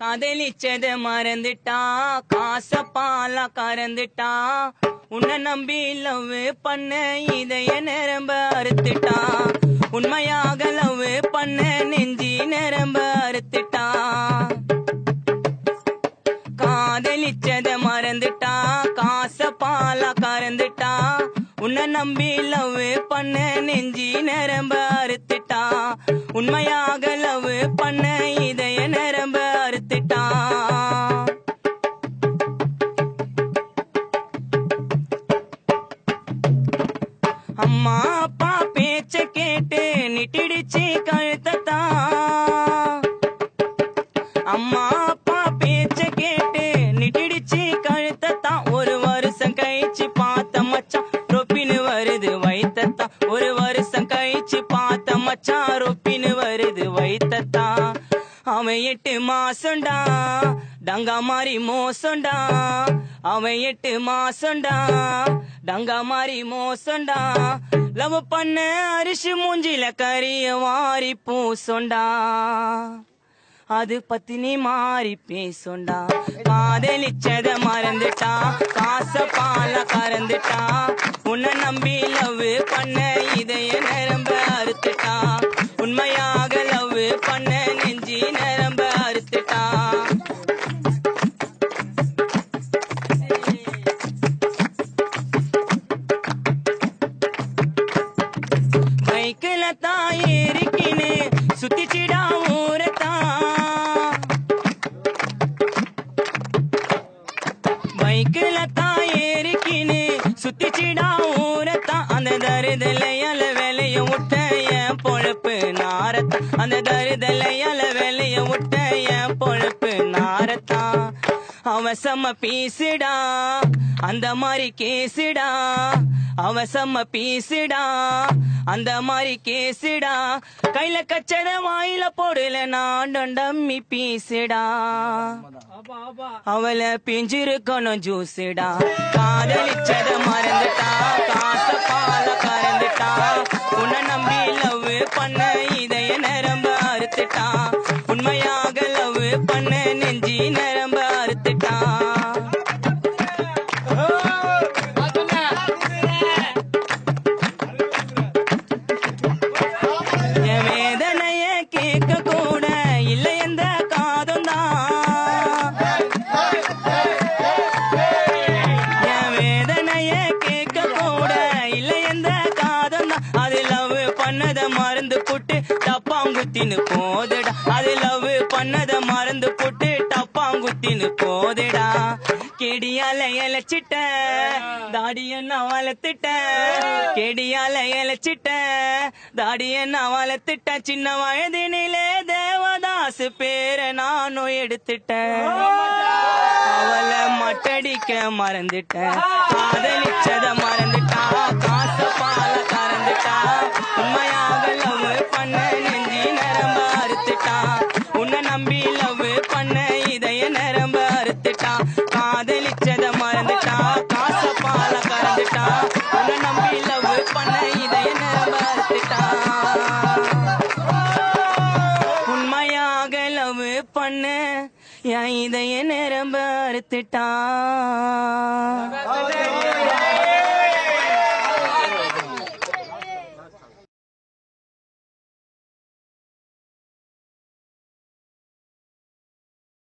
காதலிச்சத மறந்துட்டா காச பாலா கறந்துட்டா உன்னை நம்பி லவ் பண்ண இதய நிரம்ப அறுத்துட்டா உண்மையாக லவ் பண்ண நெஞ்சி நிரம்ப அறுத்துட்டா காதலிச்சத மறந்துட்டா காச பாலா கறந்துட்டா உன்னை நம்பி லவ் பண்ண நெஞ்சி நிரம்ப அறுத்துட்டா உண்மையாக லவ் பண்ண இதய நிரம்ப அறுத்துட்டா அம்மா அப்பா பேச்ச கேட்டு நிட்டிடிச்சு கழுத்தத்தா அம்மா அப்பா பேச்ச கேட்டு நிட்டிடிச்சு கழுத்தத்தா ஒரு வருஷம் கழிச்சு பார்த்த மச்சான் ரொப்பின்னு வருது வைத்தத்தா ஒரு வருஷம் கழிச்சு பார்த்த மச்சான் ரொப்பின்னு வருது வைத்தத்தா அவன் 8 மாசம்டா டங்கா மாறி மோசம்டா அவன் 8 மாசம்டா டங்கா மாறி மோசம்டா லவ் பண்ண அரிசி மூஞ்சில கரிய வாரி பூசொண்டா அது பத்தினி மாறி பேசொண்டா காதலிச்சத மறந்துட்டா காச பால கறந்துட்டா உன்னை நம்பி லவ் பண்ண இதய நிரம்ப அறுத்துட்டா உண்மையாக லவ் பண்ண நெஞ்சி நிரம்ப அறுத்துட்டா பைக்கில தான் ஏறிக்கின்னு சுத்திச்சிடா ஊரத்தா பைக்கில தான் ஏறிக்கின்னு சுத்திச்சிடா ஊரத்தா அந்த தருதலையால வேலைய விட்ட என் பொழப்பு நாரத்தா அந்த தருதலையால வேலைய விட்ட என் பொழப்பு நாரத்தா அவசம பீசுடா அந்த மாதிரி கேசுடா அவசம பீசுடா அந்த மாதிரி கேசுடா கையில கச்சத வாயில போடல நான் டம்மி பீசுடா அவளை பிஞ்சிருக்கணும் ஜூசுடா காதலிச்சத மறந்துட்டா காச பால கறந்துட்டா உன்னை நம்பி லவ் பண்ண இதய நிரம்ப அறுத்துட்டா உண்மையாக லவ் பண்ண நெஞ்சி நிரம்ப அறுத்துட்டா என் வேதனைய கேட்க கூட இல்லை எந்த காதும் தான் என் வேதனைய கேட்க கூட இல்லை எந்த காதும் தான் அது லவ் பண்ணத மறந்து புட்டு டப்பாங்குத்தின்னு போதுடா அது லவ் பண்ணத மறந்து புட்டு டப்பாங்குத்தின்னு போதுடா கெடியால இழைச்சிட்ட தாடிய நான் வளர்த்துட்ட கெடியால இழைச்சிட்ட தாடிய நான் வளர்த்துட்ட சின்ன வயதினிலே தேவதாசு பேரை நானும் எடுத்துட்டேன் அவளை மட்டடிக்க மறந்துட்டேன் காதலிச்சத மறந்துட்டா காச பால கறந்துட்டா உண்மையாக லவ் பண்ண நெஞ்சி நிரம்ப அறுத்துட்டா உன்னை நம்பி லவ் பண்ண இதய நிரம்ப அறுத்துட்டா காதலிச்சத மறந்துட்டா காச பால கறந்துட்டா உன்னை நம்பி லவ் பண்ண இதய நிரம்ப அறுத்துட்டா உண்மையாக லவ் பண்ண என் இதய நிரம்ப அறுத்துட்டா